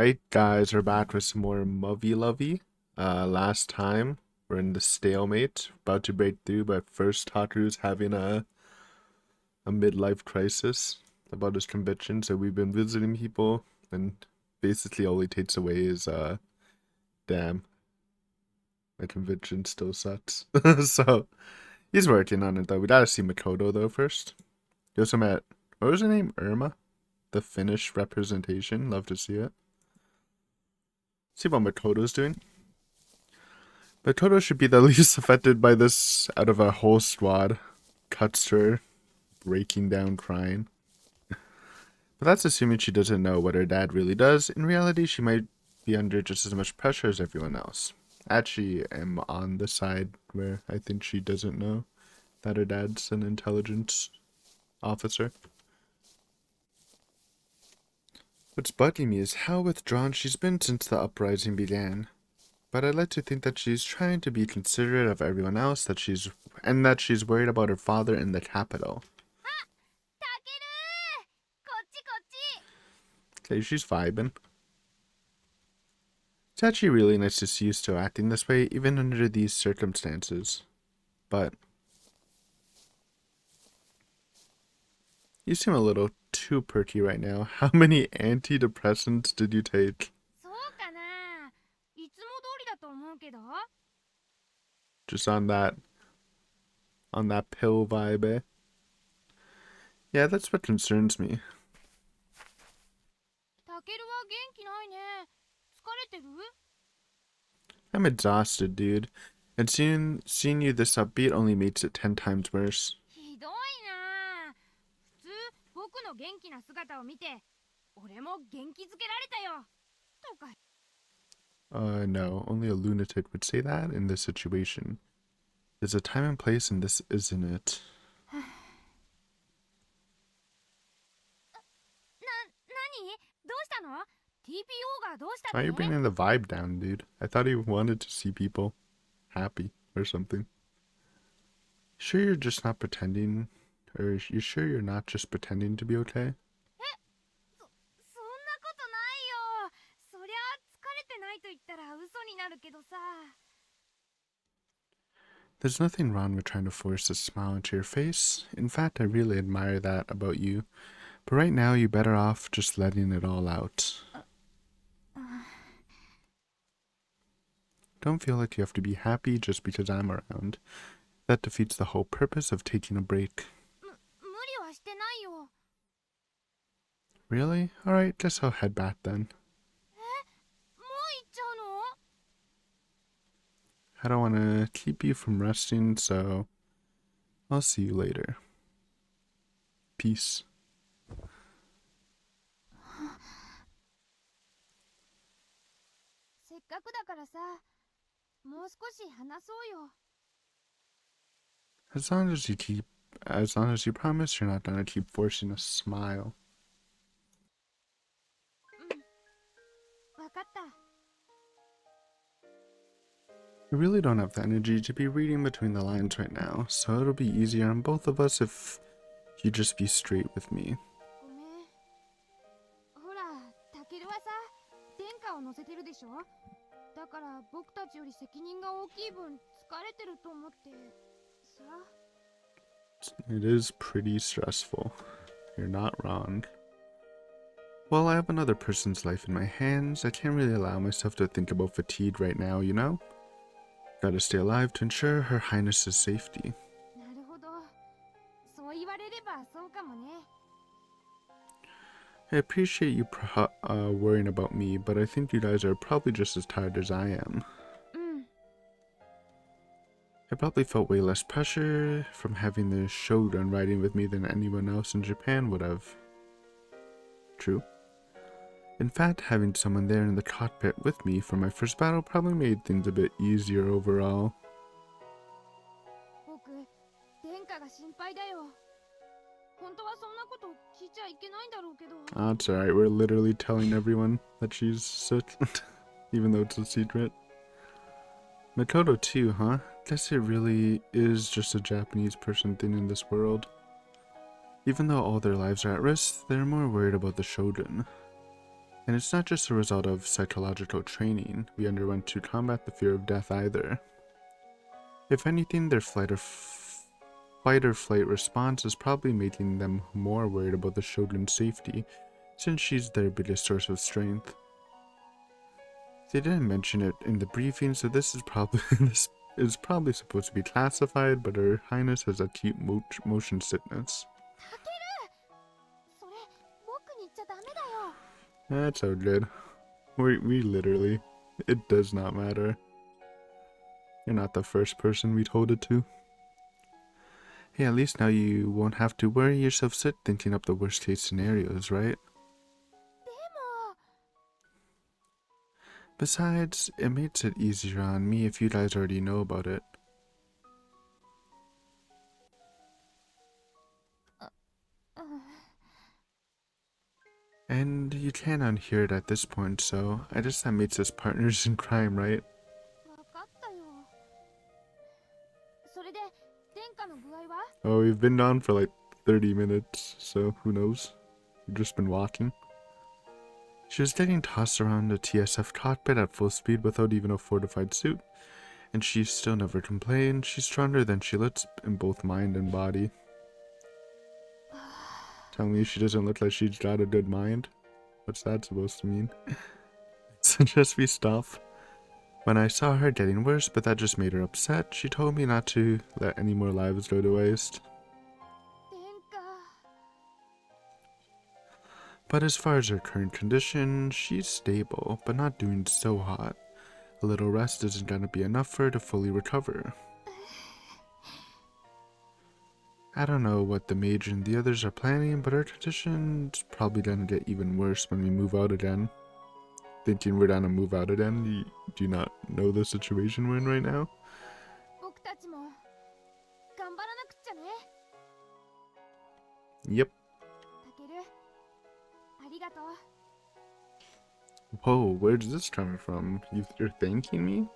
Alright guys, we're back with some more Movie Lovey. Last time, we're in the stalemate, about to break through, but first Haku's having a midlife crisis about his conviction, so we've been visiting people, and basically all he takes away is, damn, my conviction still sucks. So, he's working on it though. We gotta see Makoto though first. He also met, what was her name? Irma? The Finnish representation, love to see it. See what Makoto's doing. Makoto should be the least affected by this out of a whole squad. Cuts her, breaking down, crying. But that's assuming she doesn't know what her dad really does. In reality, she might be under just as much pressure as everyone else. Actually, I'm on the side where I think she doesn't know that her dad's an intelligence officer. What's bugging me is how withdrawn she's been since the uprising began. But I'd like to think that she's trying to be considerate of everyone else, that she's worried about her father in the capital. Okay, she's vibing. It's actually really nice to see you still acting this way, even under these circumstances. But you seem a little too perky right now. How many antidepressants did you take? Just on that pill vibe, eh? Yeah, that's what concerns me. I'm exhausted, dude. And seeing you this upbeat only makes it 10 times worse. No, only a lunatic would say that in this situation. There's a time and place, and this isn't it. Why are you bringing the vibe down, dude? I thought he wanted to see people happy or something. Sure you're just not pretending? Or you sure you're not just pretending to be okay? There's nothing wrong with trying to force a smile into your face. In fact, I really admire that about you. But right now, you're better off just letting it all out. Don't feel like you have to be happy just because I'm around. That defeats the whole purpose of taking a break. Really? Alright, guess I'll head back then. I don't want to keep you from resting, so I'll see you later. Peace. As long as you promise you're not gonna keep forcing a smile. I really don't have the energy to be reading between the lines right now, so it'll be easier on both of us if you just be straight with me. It is pretty stressful. You're not wrong. Well, I have another person's life in my hands. I can't really allow myself to think about fatigue right now, you know? Gotta stay alive to ensure Her Highness's safety. I appreciate you worrying about me, but I think you guys are probably just as tired as I am. I probably felt way less pressure from having the Shogun riding with me than anyone else in Japan would have. True. In fact, having someone there in the cockpit with me for my first battle probably made things a bit easier overall. Oh, it's alright, we're literally telling everyone that she's sick, even though it's a secret. Makoto too, huh? Guess it really is just a Japanese person thing in this world. Even though all their lives are at risk, they're more worried about the Shogun. And it's not just a result of psychological training we underwent to combat the fear of death either. If anything, their fight or flight response is probably making them more worried about the Shogun's safety, since she's their biggest source of strength. They didn't mention it in the briefing, so this is probably supposed to be classified, but Her Highness has acute motion sickness. That's all good. We literally, it does not matter. You're not the first person we told it to. Hey, at least now you won't have to worry yourself sick thinking up the worst case scenarios, right? Besides, it makes it easier on me if you guys already know about it. And you can't unhear it at this point, so I guess that makes us partners in crime, right? Oh, we've been on for like 30 minutes, so who knows? We've just been watching. She was getting tossed around the TSF cockpit at full speed without even a fortified suit, and she still never complained. She's stronger than she looks in both mind and body. Tell me she doesn't look like she's got a good mind? What's that supposed to mean? Suggest we stop. When I saw her getting worse, but that just made her upset, she told me not to let any more lives go to waste. But as far as her current condition, she's stable, but not doing so hot. A little rest isn't gonna be enough for her to fully recover. I don't know what the Mage and the others are planning, but her condition's probably gonna get even worse when we move out again. Thinking we're gonna move out again? Do you not know the situation we're in right now? Yep. Whoa, where's this coming from? You're thanking me?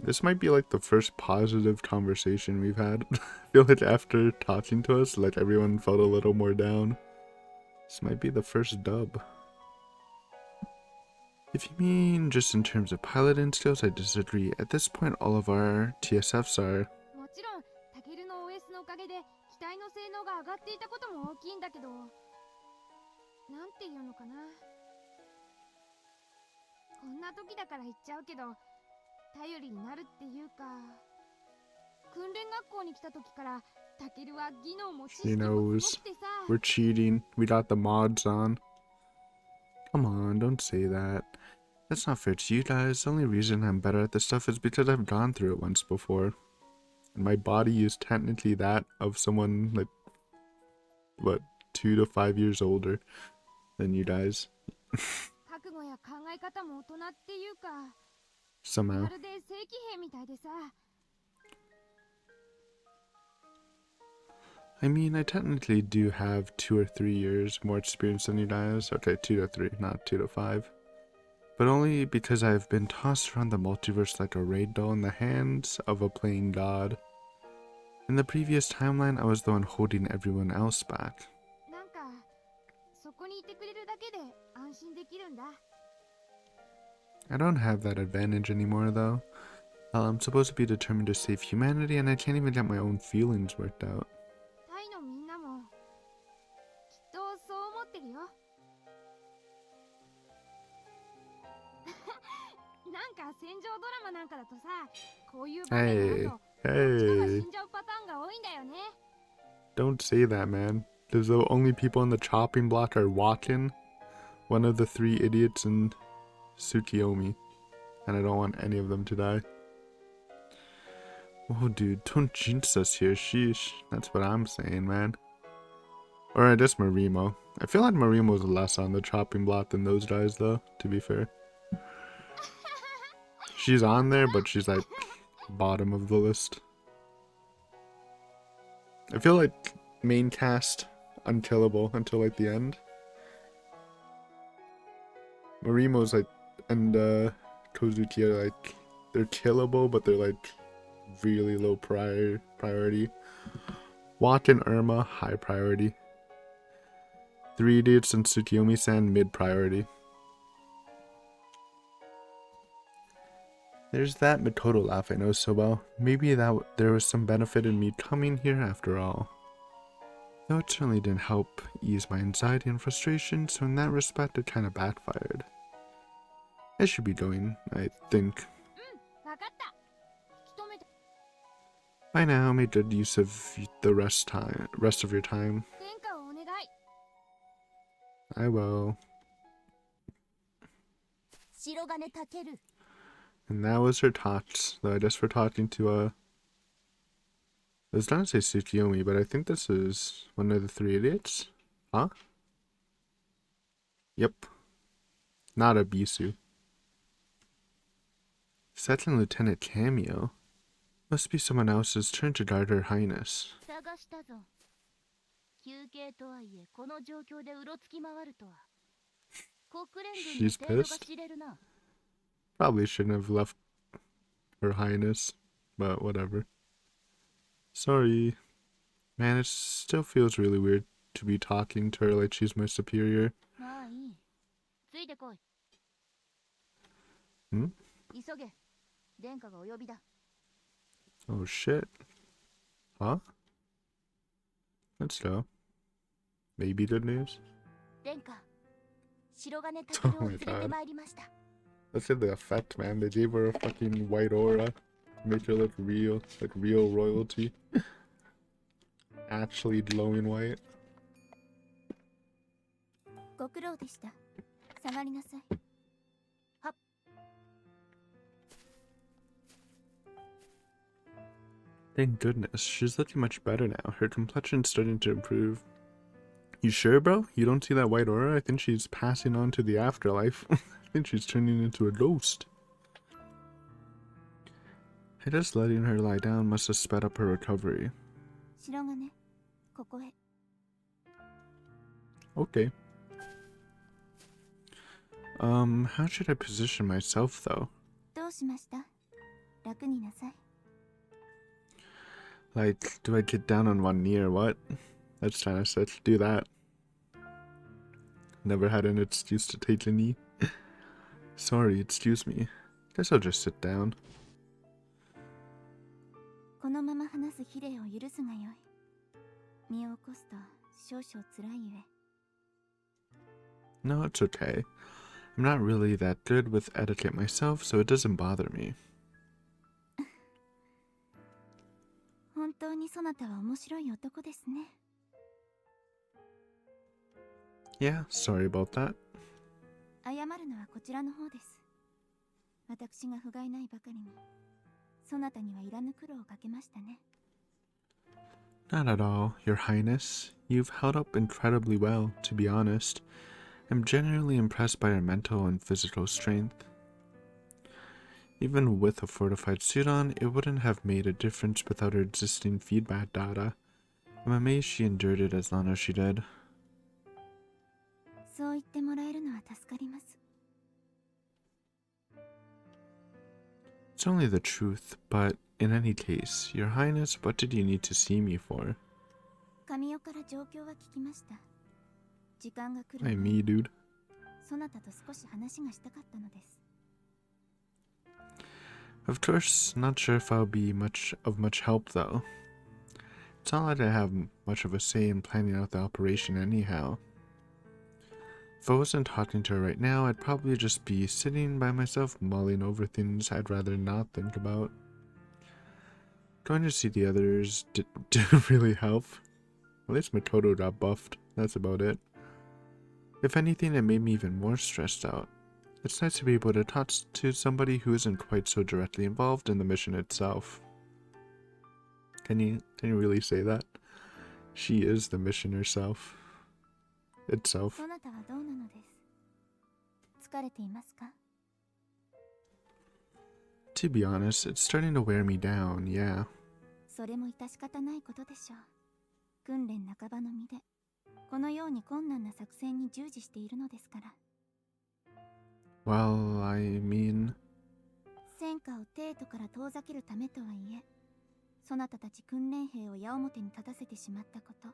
This might be like the first positive conversation we've had. I feel like after talking to us, like everyone felt a little more down. This might be the first dub. If you mean just in terms of piloting skills, I disagree. At this point, all of our TSFs are... She knows. We're cheating. We got the mods on. Come on, don't say that. That's not fair to you guys. The only reason I'm better at this stuff is because I've gone through it once before. And my body is technically that of someone, like, what, 2 to 5 years older than you guys. Somehow. I mean, I technically do have 2 or 3 years more experience than you guys. Okay, 2 to 3, not 2 to 5. But only because I've been tossed around the multiverse like a raid doll in the hands of a playing god. In the previous timeline, I was the one holding everyone else back. I don't have that advantage anymore, though. I'm supposed to be determined to save humanity, and I can't even get my own feelings worked out. Hey, hey. Don't say that, man. Because the only people on the chopping block are Wakin, one of the 3 idiots, and Tsukiyomi. And I don't want any of them to die. Oh, dude, don't jinx us here, sheesh. That's what I'm saying, man. Or I guess Marimo. I feel like Marimo's less on the chopping block than those guys, though, to be fair. She's on there, but she's like bottom of the list. I feel like main cast unkillable until like the end. Marimo's like, and Kozuki are like, they're killable, but they're like really low priority. Watt and Irma, high priority. 3 Idiots and Tsukiyomi-san, mid priority. There's that Mikoto laugh I know so well. Maybe there was some benefit in me coming here after all. Though it certainly didn't help ease my anxiety and frustration, so in that respect it kinda backfired. I should be going, I think. By now, make good use of the rest of your time. I will. And that was her tots, though I guess we're talking to I was trying to say Tsukiyomi, but I think this is one of the 3 idiots. Huh? Yep. Not a Bisu. Second Lieutenant cameo? Must be someone else's turn to guard Her Highness. She's pissed. Probably shouldn't have left Her Highness, but whatever. Sorry. Man, it still feels really weird to be talking to her like she's my superior. Hmm? Oh shit. Huh? Let's go. Maybe good news? Oh my god. Look at the effect, man. They gave her a fucking white aura to make her look real. Like real royalty. Actually glowing white. Thank goodness, she's looking much better now. Her complexion's starting to improve. You sure, bro? You don't see that white aura? I think she's passing on to the afterlife. I think she's turning into a ghost. I guess letting her lie down must have sped up her recovery. Okay. How should I position myself, though? Like, do I get down on one knee or what? That's kind of sick. Do that. Never had an excuse to take a knee. Sorry, excuse me. Guess I'll just sit down. No, it's okay. I'm not really that good with etiquette myself, so it doesn't bother me. Yeah, sorry about that. Not at all, Your Highness. You've held up incredibly well, to be honest. I'm genuinely impressed by your mental and physical strength. Even with a fortified suit on, it wouldn't have made a difference without her existing feedback data. I'm amazed she endured it as long as she did. It's only the truth, but in any case, Your Highness, what did you need to see me for? Hey, me, dude. Of course, not sure if I'll be much help though. It's not like I have much of a say in planning out the operation anyhow. If I wasn't talking to her right now, I'd probably just be sitting by myself mulling over things I'd rather not think about. Going to see the others didn't really help. At least Mikoto got buffed, that's about it. If anything, it made me even more stressed out. It's nice to be able to talk to somebody who isn't quite so directly involved in the mission itself. Can you really say that? She is the mission herself. Itself. To be honest, it's starting to wear me down, yeah. Well, I mean... そなたたち訓練兵を矢面に立たせてしまったこと、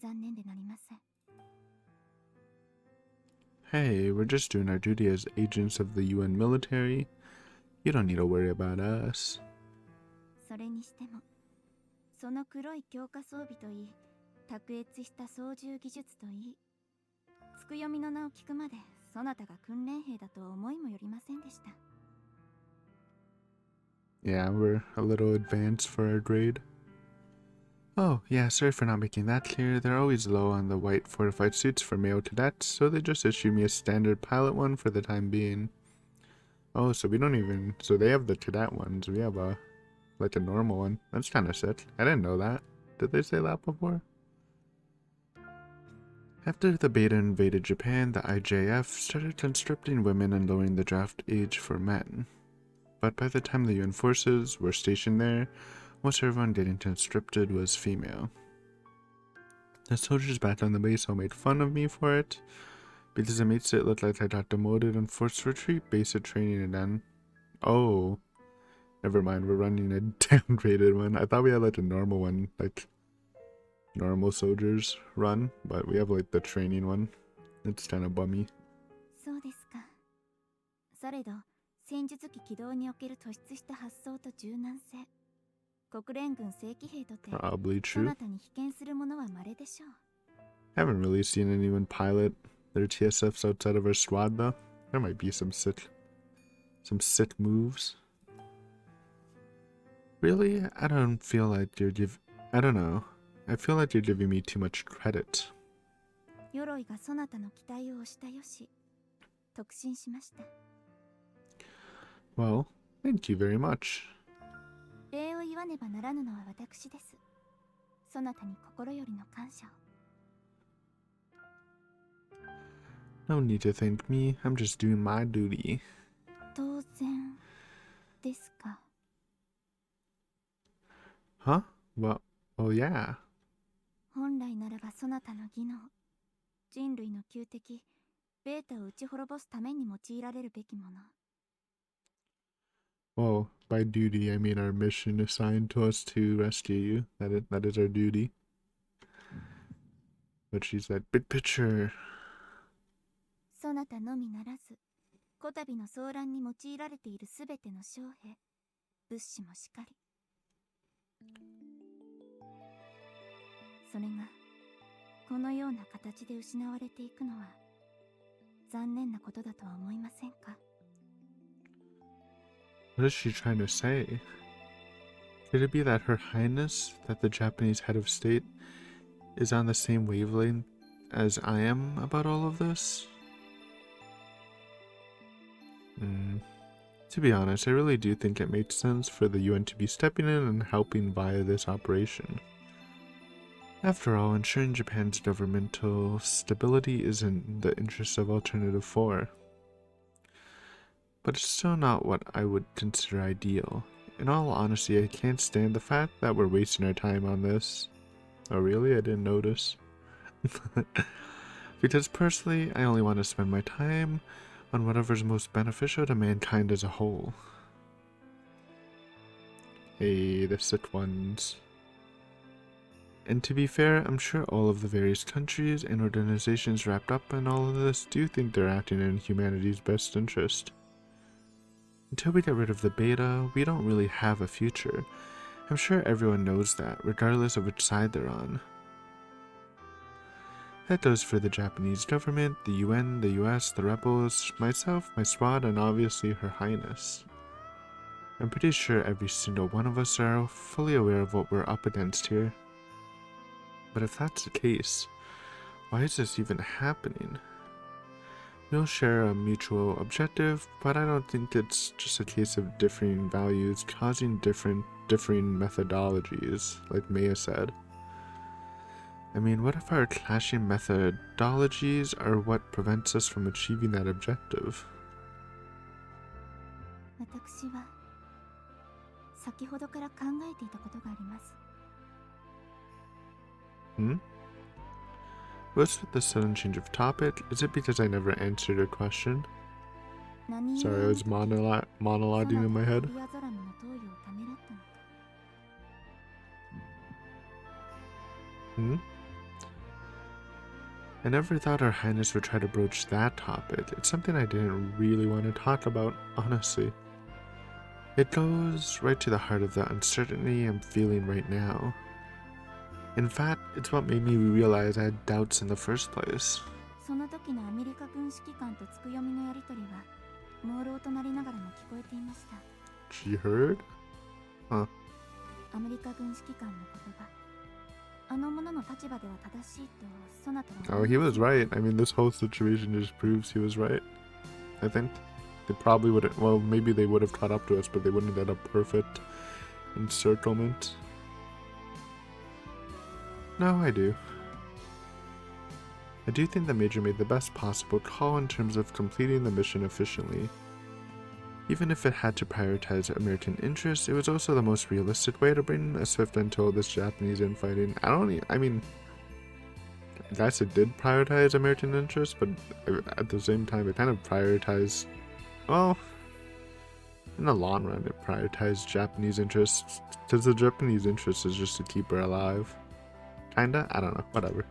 残念でなりません。Hey, we're just doing our duty as agents of the UN military. You don't need to worry about us. それにしても、その黒い強化装備といい、卓越した操縦技術といい、つく読みの名を聞くまでそなたが訓練兵だとは思いもよりませんでした。Yeah, we're a little advanced for our grade. Oh, yeah, sorry for not making that clear. They're always low on the white fortified suits for male cadets, so they just issue me a standard pilot one for the time being. Oh, so we don't even... So they have the cadet ones. We have like a normal one. That's kind of sick. I didn't know that. Did they say that before? After the beta invaded Japan, the IJF started conscripting women and lowering the draft age for men. But by the time the UN forces were stationed there, most everyone getting conscripted was female. The soldiers back on the base all made fun of me for it, because it makes it look like I got demoted and forced to retreat basic training again. Oh, never mind, we're running a downgraded one. I thought we had like a normal one, like normal soldiers run, but we have like the training one. It's kind of bummy. そうですか。されど、戦術機起動における突出した発想と柔軟性、国連軍正規兵とて、Probably そ true. なたに被験するものは稀でしょう。Haven't really seen anyone pilot their TSFs outside of our squad though. There might be some sick moves. Really? I don't feel like I don't know. I feel like you're giving me too much credit. 鎧がそなたの期待を押したよし、特進しました。Well, thank you very much. 礼を言わねばならぬのは私です。そなたに心よりの感謝を。No need to thank me. I'm just doing my duty. 当然ですか。Huh? Well, yeah. 本来ならばそなたの技能、人類の旧敵、ベータを打ち滅ぼすために用いられるべきもの。Well, by duty, I mean our mission assigned to us to rescue you. That is our duty. But she's that big picture. そなたのみならず、こたびの騒乱に用いられているすべての将兵、物資もしかり。それが、このような形で失われていくのは、残念なことだとは思いませんか？ What is she trying to say? Could it be that Her Highness, that the Japanese head of state, is on the same wavelength as I am about all of this? To be honest, I really do think it makes sense for the UN to be stepping in and helping via this operation. After all, ensuring Japan's governmental stability is in the interest of Alternative 4. But it's still not what I would consider ideal. In all honesty, I can't stand the fact that we're wasting our time on this. Oh really? I didn't notice. Because personally, I only want to spend my time on whatever's most beneficial to mankind as a whole. Hey, the sick ones. And to be fair, I'm sure all of the various countries and organizations wrapped up in all of this do think they're acting in humanity's best interest. Until we get rid of the beta, we don't really have a future. I'm sure everyone knows that, regardless of which side they're on. That goes for the Japanese government, the UN, the US, the rebels, myself, my squad, and obviously Her Highness. I'm pretty sure every single one of us are fully aware of what we're up against here. But if that's the case, why is this even happening? We'll share a mutual objective, but I don't think it's just a case of differing values causing differing methodologies, like Maya said. I mean, what if our clashing methodologies are what prevents us from achieving that objective? 私は先ほどから考えていたことがあります。What's with the sudden change of topic? Is it because I never answered a question? Sorry, I was monologuing in my head. Hmm? I never thought Her Highness would try to broach that topic. It's something I didn't really want to talk about, honestly. It goes right to the heart of the uncertainty I'm feeling right now. In fact, it's what made me realize I had doubts in the first place. その時のアメリカ軍指揮官とつくよみのやりとりは朦朧となりながらも聞こえていました。 She heard? Huh. アメリカ軍指揮官の言葉、あの者の立場では正しいとそなたは。 Oh, he was right. I mean, this whole situation just proves he was right. I think. They probably would have, well, maybe they would have caught up to us, but they wouldn't have had a perfect encirclement. No, I do. I do think the Major made the best possible call in terms of completing the mission efficiently. Even if it had to prioritize American interests, it was also the most realistic way to bring a swift end to all this Japanese infighting. I mean, I guess it did prioritize American interests, but at the same time, it kind of prioritized, well, in the long run, it prioritized Japanese interests, because the Japanese interest is just to keep her alive. Kinda? I don't know, whatever.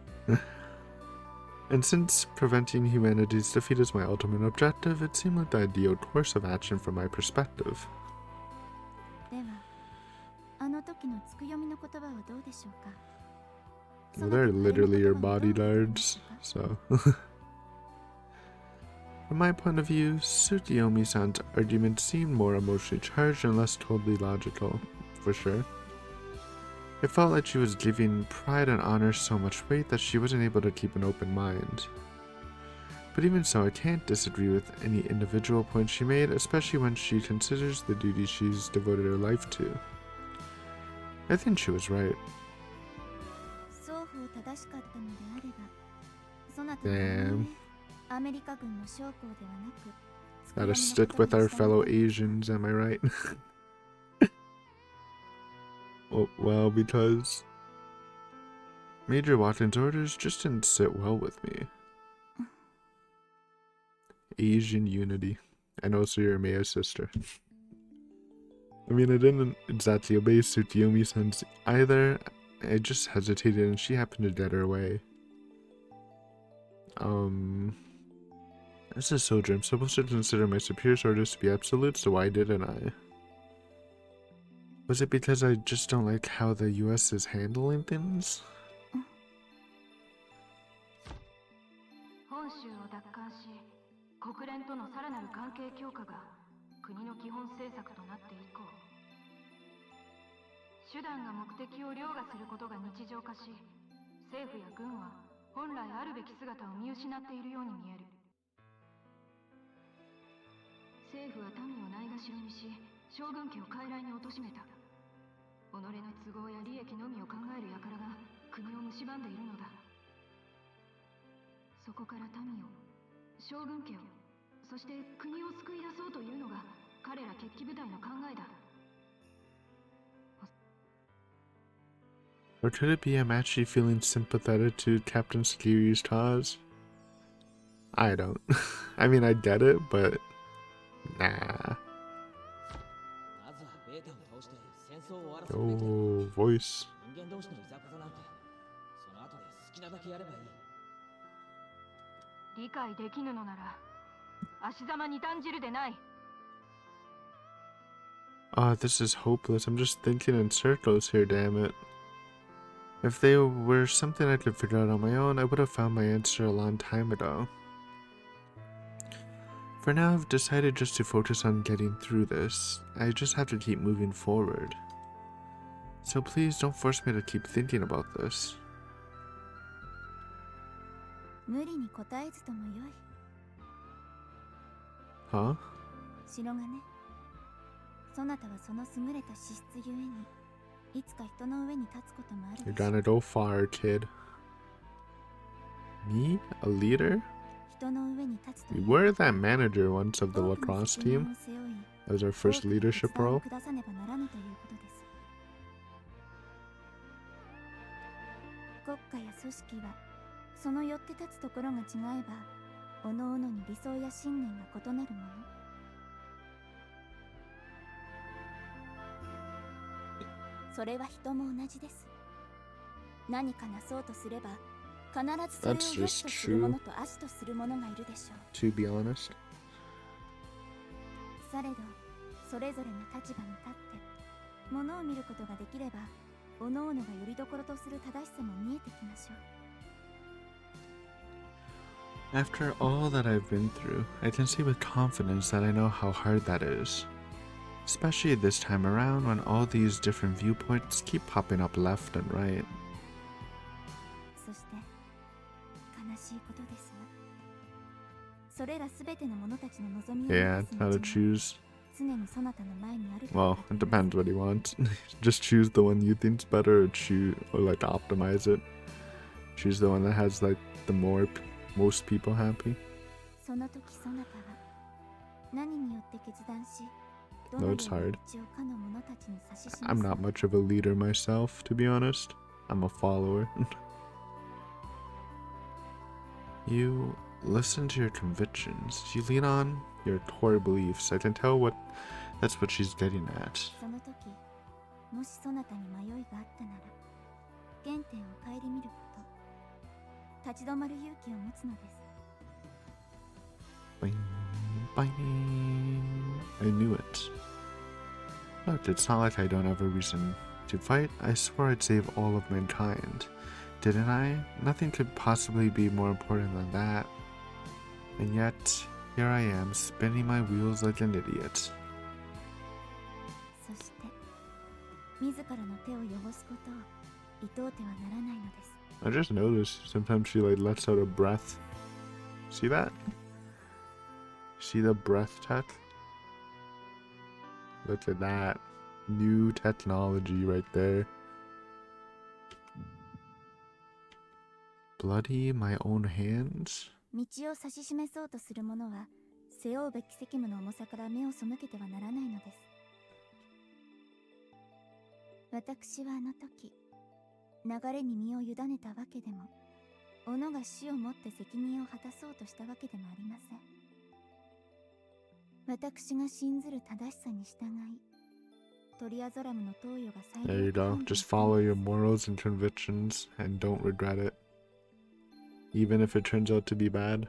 And since preventing humanity's defeat is my ultimate objective, it seemed like the ideal course of action from my perspective. では、あの時のつくよみの言葉はどうでしょうか。 Well, they're literally your bodyguards, so. From my point of view, Tsukiyomi-san's arguments seemed more emotionally charged and less totally logical, for sure. It felt like she was giving pride and honor so much weight that she wasn't able to keep an open mind. But even so, I can't disagree with any individual points she made, especially when she considers the duty she's devoted her life to. I think she was right. 双方正しかったのであれば、そなたはアメリカ軍の将校ではなく、 Gotta stick with our fellow Asians, am I right? Well, because Major Watson's orders just didn't sit well with me. Asian unity. And also your Maya's sister. I mean, I didn't exactly obey Tsukiyomi-san's either. I just hesitated and she happened to get her way. As a soldier, I'm supposed to consider my superior's orders to be absolute, so why didn't I? Was it because I just don't like how the US is handling things? 本州を奪還し、国連とのさらなる関係強化が国の基本政策となって以降、手段が目的を凌駕することが日常化し、政府や軍は本来あるべき姿を見失っているように見える。政府は民をないがしろにし、将軍家を傀儡に貶めた。己の都合や利益のみを考える輩が国を蝕んでいるのだ。そこから民を、将軍家を、そして国を救い出そうというのが彼ら決起部隊の考えだ。 Or could it be I'm actually feeling sympathetic to Captain Skiri's cause? I don't. I mean, I get it, but nah. Oh, voice. 理解できぬのなら足ざまに断じるでない。 Ah, this is hopeless. I'm just thinking in circles here, damn it. If they were something I could figure out on my own, I would have found my answer a long time ago. For now, I've decided just to focus on getting through this. I just have to keep moving forward. So please don't force me to keep thinking about this. 無理に答えずともよい。 Huh? 白金、そなたはその優れた資質ゆえに、いつか人の上に立つこともある You're でしょう。 gonna go far, kid. Me? A leader? 人の上に立つと We いう were that manager once of the 多くの lacrosse 責任 team. を背負い、 That was our 多 first くの leadership 決断を role. 下さねばならぬということです。国家や組織はそのよって立つところが違えば、各々に理想や信念が異なるもの。それは人も同じです。何かなそうとすれば必ずそれを That's 良し just とする true. 者と悪しとする者がいるでしょう。 To be honest. されどそれぞれの立場に立って物を見ることができれば各々がよりどころとする正しさも見えてきましょう。 After all that I've been through, I can say with confidence that I know how hard that is. Especially this time around when all these different viewpoints keep popping up left and right. そして悲しいことですがそれらすべての者たちの望みを Yeah, 満たす how to 道が choose. 常にそなたの前にあると Well, 分 it かっています depends what you want. Just choose the one you think's better, or choose, or like optimize it. Choose the one that has like the most people happy. その時そなたは何によって決断しど No, のよう it's な hard. 道をかの者たちに指し示す I'm の not か much of a leader myself, to be honest. I'm a follower. You listen to your convictions. You lean on your core beliefs. I can tell that's what she's getting at. その時もしそなたに迷いがあったなら原点を顧みること立ち止まる勇気を持つのです Bing, bing. I knew it. Look, it's not like I don't have a reason to fight. I swore I'd save all of mankind. Didn't I? Nothing could possibly be more important than that. And yet, here I am, spinning my wheels like an idiot. そして自らの手を汚すことを厭うてはならないのです I just noticed sometimes she like lets out a breath. See that? See the breath tech? Look at that. New technology right there. Bloody my own hands? 道を指し示そうとする者は背負うべき責務の重さから目を背けてはならないのです私はあの時流れに身を委ねたわけでも己が死をもって責任を果たそうとしたわけでもありません私が信ずる正しさに従いトリアゾラムの投与が最 There you 良と go. 判断 Just したの follow です your morals and convictions and don't regret it. Even if it turns out to be bad.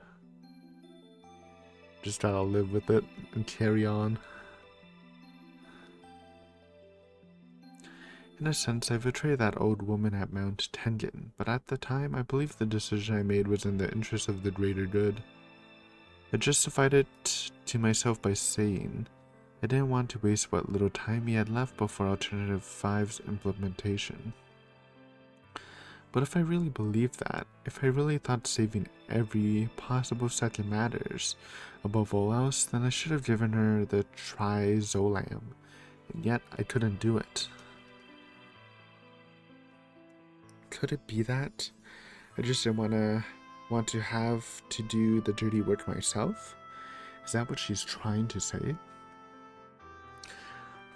Just gotta live with it and carry on. In a sense, I betrayed that old woman at Mount Tengen, but at the time, I believed the decision I made was in the interest of the greater good. I justified it to myself by saying I didn't want to waste what little time he had left before Alternative 5's implementation. But if I really believed that, if I really thought saving every possible second matters above all else, then I should have given her the Trizolam, and yet I couldn't do it. Could it be that I just didn't want to have to do the dirty work myself? Is that what she's trying to say?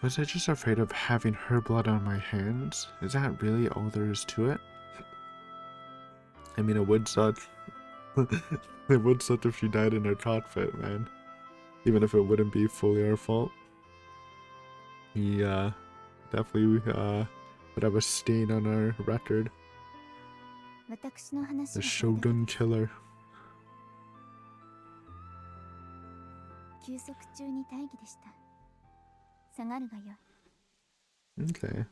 Was I just afraid of having her blood on my hands? Is that really all there is to it? I mean, it would suck. It would suck if she died in her cockpit, man. Even if it wouldn't be fully our fault. Yeah, definitely would have a stain on our record. 私の話 The はこれだけ Shogun killer. 休息中に大義でした下がるがよい Okay.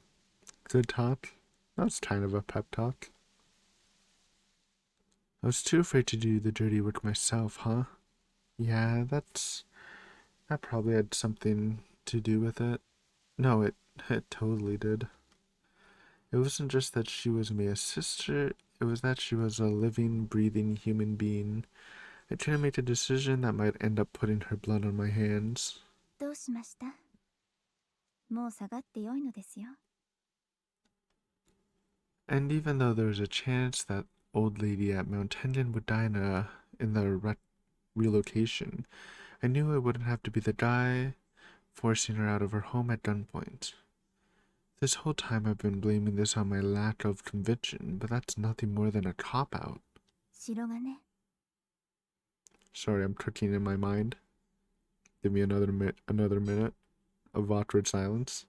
Good talk. That's kind of a pep talk. I was too afraid to do the dirty work myself, huh? Yeah, that probably had something to do with it. No, it totally did. It wasn't just that she was me a sister, it was that she was a living, breathing human being. I couldn't make a decision that might end up putting her blood on my hands. どうしましたもう下がってよいのですよ And even though there was a chance that old lady at Mount Tengen would die in the relocation, I knew I wouldn't have to be the guy forcing her out of her home at gunpoint. This whole time I've been blaming this on my lack of conviction, but that's nothing more than a cop-out. 城がね Sorry, I'm cooking in my mind. Give me another minute of awkward silence.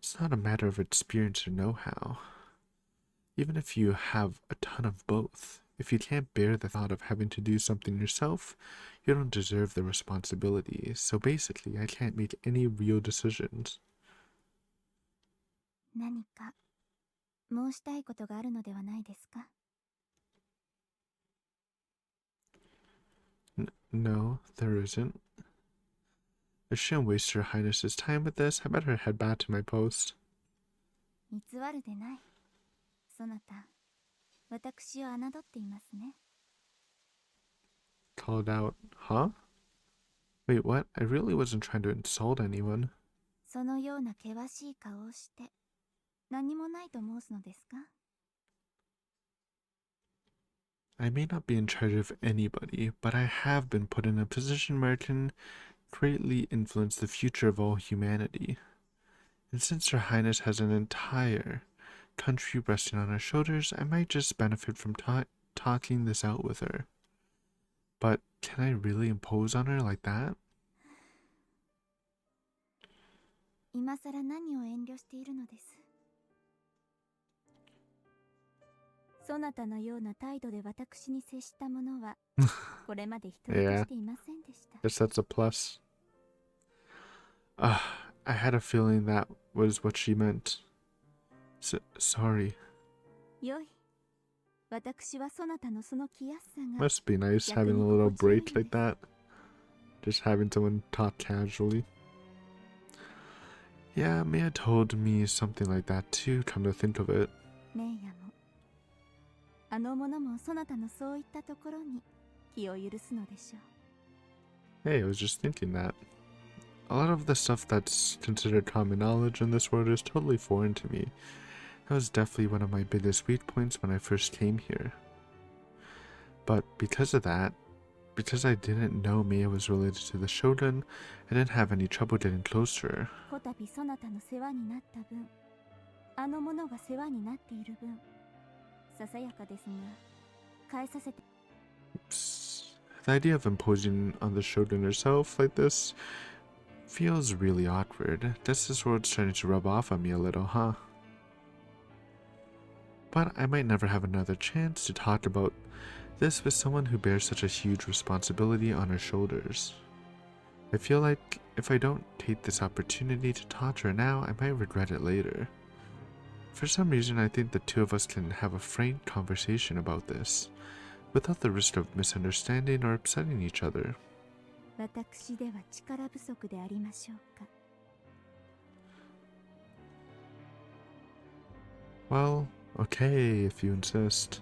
It's not a matter of experience or know-how. Even if you have a ton of both, if you can't bear the thought of having to do something yourself, you don't deserve the responsibility. So basically, I can't make any real decisions. 何か申したいことがあるのではないですか？ No, there isn't. I shouldn't waste Her Highness's time with this. I better head back to my post. 偽るでない。そなた、私を侮っていますね。Called out, huh? Wait, what? I really wasn't trying to insult anyone. そのような険しい顔をして、何もないと申すのですか？ I may not be in charge of anybody, but I have been put in a position where I can greatly influence the future of all humanity. And since Her Highness has an entire country resting on her shoulders, I might just benefit from talking this out with her. But can I really impose on her like that? 今さら何を遠慮しているのです。そなたのような態度で私に接した者はこれまで一人としていませんでした。 Guess that's a plus. I had a feeling that was what she meant. Sorry. よい。私はそなたのその気安さが Must be nice having a little break like that. Just having someone talk casually. Yeah, Mia told me something like that too, come to think of it. メイヤもあの者もそなたのそういったところに気を許すのでしょう。 Hey, I was just thinking that. A lot of the stuff that's considered common knowledge in this world is totally foreign to me. That was definitely one of my biggest weak points when I first came here. But because of that, because I didn't know Mia was related to the Shogun, I didn't have any trouble getting close to her. こたびそなたの世話になった分、あの者が世話になっている分、ささやかですが、返させて。 The idea of imposing on the Shogun herself like this feels really awkward. Guess this world's starting to rub off on me a little, huh? But I might never have another chance to talk about this with someone who bears such a huge responsibility on her shoulders. I feel like if I don't take this opportunity to talk to her now, I might regret it later. For some reason, I think the two of us can have a frank conversation about this, without the risk of misunderstanding or upsetting each other. 私では力不足でありましょうか。 Well, okay, if you insist.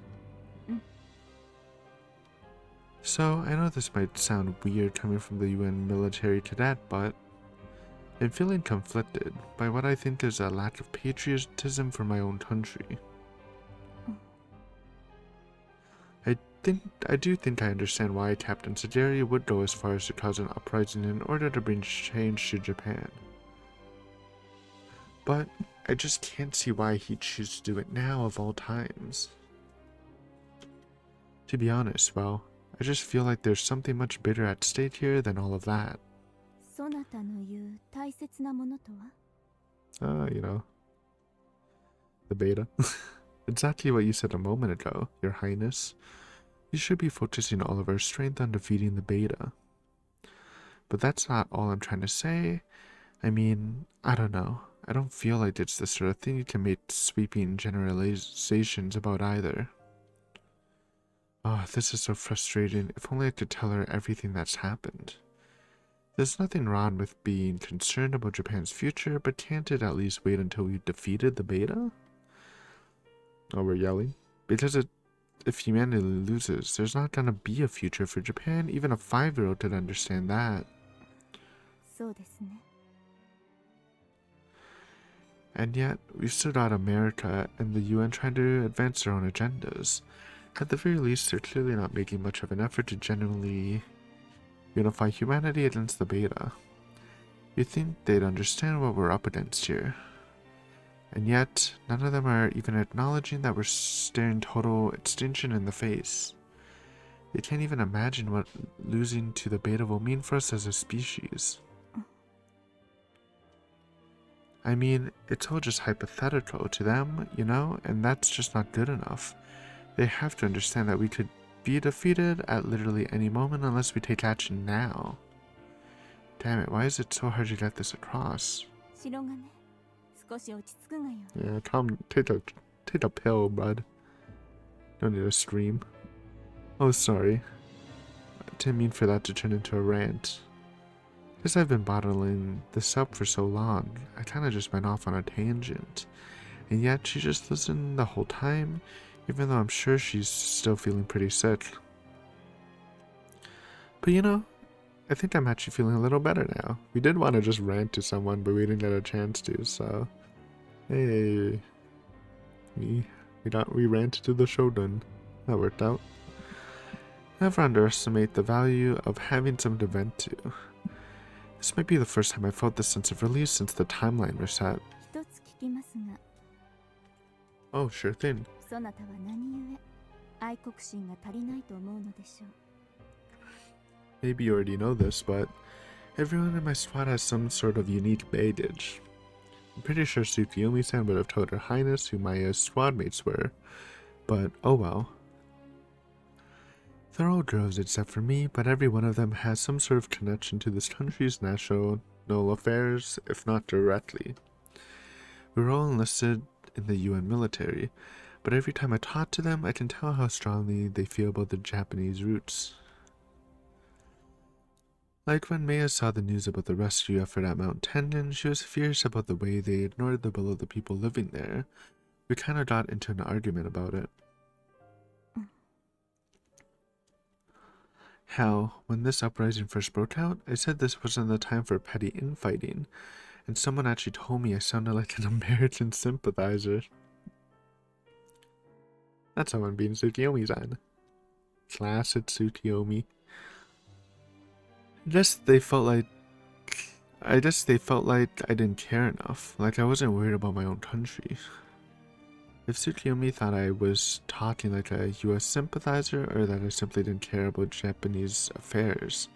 So, I know this might sound weird coming from the UN military cadet, but I'm feeling conflicted by what I think is a lack of patriotism for my own country. I do think I understand why Captain Sagiri would go as far as to cause an uprising in order to bring change to Japan. But I just can't see why he'd choose to do it now of all times. To be honest, well, I just feel like there's something much bigger at stake here than all of that. そなたの言う大切なものとは？ You know, the beta. Exactly what you said a moment ago, Your Highness. We should be focusing all of our strength on defeating the beta. But that's not all I'm trying to say. I mean, I don't know. I don't feel like it's the sort of thing you can make sweeping generalizations about either. Oh, this is so frustrating. If only I could tell her everything that's happened. There's nothing wrong with being concerned about Japan's future, but can't it at least wait until we defeated the beta? Oh, we're yelling? Because if humanity loses, there's not gonna be a future for Japan. Even a 5-year-old could understand that. そうですね。 And yet, we've still got America and the UN trying to advance their own agendas. At the very least, they're clearly not making much of an effort to genuinely unify humanity against the beta. You'd think they'd understand what we're up against here. And yet, none of them are even acknowledging that we're staring total extinction in the face. They can't even imagine what losing to the beta will mean for us as a species. I mean, it's all just hypothetical to them, you know, and that's just not good enough. They have to understand that we could be defeated at literally any moment unless we take action now. Damn it, why is it so hard to get this across? 城がね、少し落ち着くがよ。 Yeah, Tom, take a pill, bud. Don't need to scream. Oh, sorry. I didn't mean for that to turn into a rant. Because I've been bottling this up for so long, I kinda just went off on a tangent. And yet she just listened the whole time, even though I'm sure she's still feeling pretty sick. But you know, I think I'm actually feeling a little better now. We did want to just rant to someone, but we didn't get a chance to, so... Hey... We ranted to the Shogun. That worked out. Never underestimate the value of having someone to vent to. This might be the first time I felt this sense of release since the timeline reset. 一つ聞きますが、 Oh, sure thing. そなたは何故愛国心が足りないと思うのでしょう。 Maybe you already know this, but everyone in my squad has some sort of unique baggage. I'm pretty sure Tsukiyomi-san would have told Her Highness who my squad mates were, but oh well. They're all girls except for me, but every one of them has some sort of connection to this country's national affairs, if not directly. We were all enlisted in the UN military, but every time I talk to them, I can tell how strongly they feel about the Japanese roots. Like when Maya saw the news about the rescue effort at Mount Tendon, she was fierce about the way they ignored the will of the people living there. We kinda got into an argument about it. Hell, when this uprising first broke out, I said this wasn't the time for petty infighting, and someone actually told me I sounded like an American sympathizer. That's someone being Tsukiyomi-san. Classic Tsukiyomi. I guess they felt like I didn't care enough, like I wasn't worried about my own country. If Tsukiyomi thought I was talking like a US sympathizer or that I simply didn't care about Japanese affairs,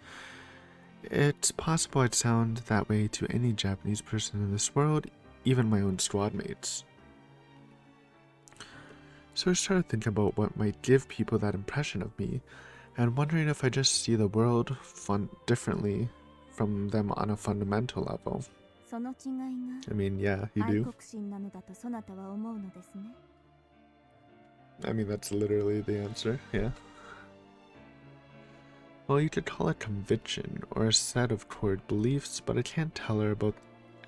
it's possible I'd sound that way to any Japanese person in this world, even my own squad mates. So I started thinking about what might give people that impression of me, and wondering if I just see the world differently from them on a fundamental level. その違いが I mean, yeah, you 愛 do. 国心なのだとそなたは思うのですね。 I mean, that's literally the answer, yeah. Well, you could call it conviction or a set of core beliefs, but I can't tell her about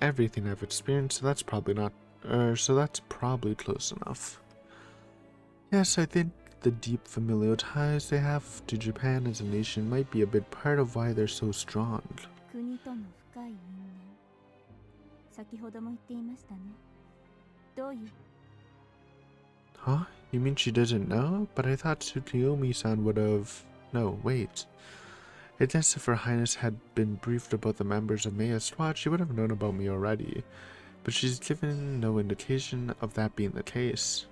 everything I've experienced, so that's probably close enough. Yes, I think the deep familial ties they have to Japan as a nation might be a big part of why they're so strong. 国との深い因縁。先ほども言っていましたね。どういう Huh? You mean she doesn't know? But I thought Tsukiyomi-san would have... No, wait. I guess if Her Highness had been briefed about the members of Maya's squad, she would have known about me already. But she's given no indication of that being the case.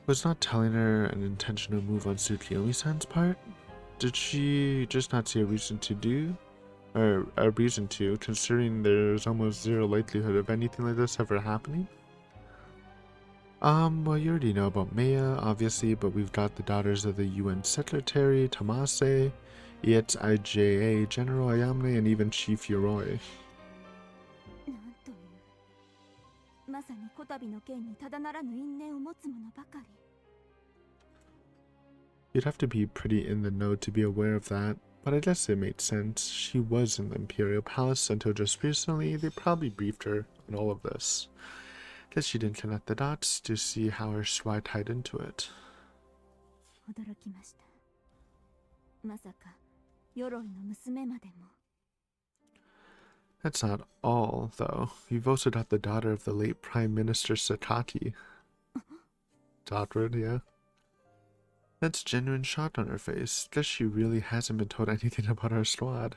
Was not telling her an intentional move on Tsukiyomi-san's part? Did she just not see a reason to do? Or a reason to, considering there's almost zero likelihood of anything like this ever happening? Well, you already know about Maya, obviously, but we've got the daughters of the UN Secretary, Tamase, Iet's IJA General Ayamne, and even Chief Yoroi. なんというまさにこたびの件にただならぬ因縁を持つ者ばかり。 You'd have to be pretty in the know to be aware of that, but I guess it made sense. She was in the Imperial Palace until just recently. They probably briefed her on all of this. Guess she didn't connect the dots to see how her squad tied into it. 驚きました。まさか鎧の娘までも。 That's not all, though. You've also got the daughter of the late Prime Minister Sakaki. Awkward, yeah. That's genuine shock on her face. Guess she really hasn't been told anything about our squad.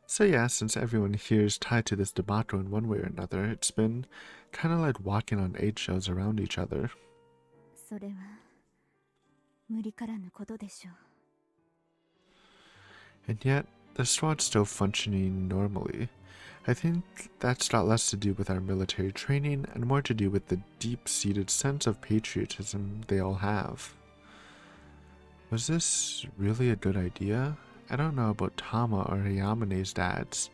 So yeah, since everyone here is tied to this debacle in one way or another, it's been kind of like walking on eggshells around each other. それは無理からぬことでしょう。 And yet, the squad's still functioning normally. I think that's got less to do with our military training and more to do with the deep-seated sense of patriotism they all have. Was this really a good idea? I don't know about Tama or Yamane's dads,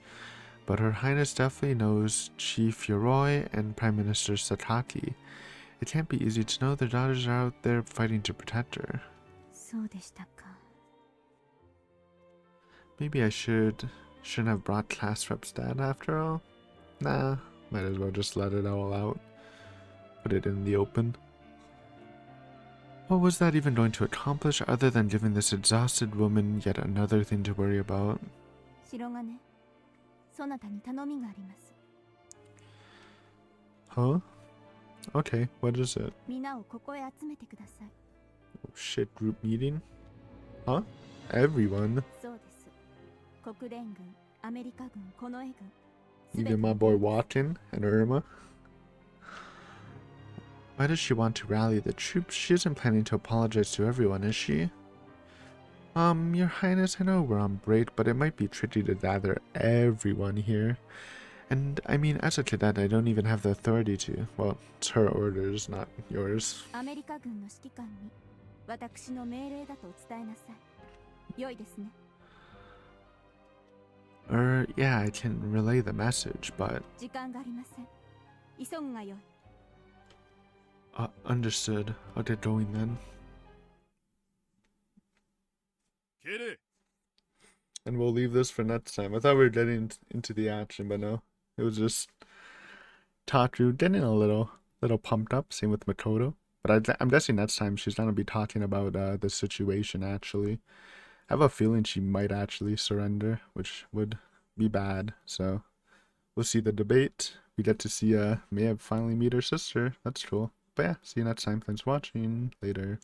but Her Highness definitely knows Chief Yoroi and Prime Minister Sakaki. It can't be easy to know their daughters are out there fighting to protect her. そうでしたか。 Maybe I shouldn't have brought class rep's dad after all. Nah, might as well just let it all out. Put it in the open. What was that even going to accomplish other than giving this exhausted woman yet another thing to worry about? 白金、そなたに頼みがあります。 Huh? Okay, what is it? 皆をここへ集めてください。 Oh, shit, group meeting? Huh? Everyone? そうです。国連軍、アメリカ軍、近衛軍。 Even my boy Walken and Irma? Why does she want to rally the troops? She isn't planning to apologize to everyone, is she? Your Highness, I know we're on break, but it might be tricky to gather everyone here. And, I mean, as a cadet, I don't even have the authority to. Well, it's her orders, not yours. アメリカ軍の指揮官に私の命令だと伝えなさい。良いですね。 Yeah, I can relay the message, but... 時間がありません。急ぐがよい。 Understood. I'll get going then. And we'll leave this for next time. I thought we were getting into the action, but no. It was just Taku getting a little pumped up, same with Makoto. But I'm guessing next time she's going to be talking about the situation, actually. I have a feeling she might actually surrender, which would be bad. So we'll see the debate. We get to see Maya finally meet her sister. That's cool. But yeah, see you next time. Thanks for watching. Later.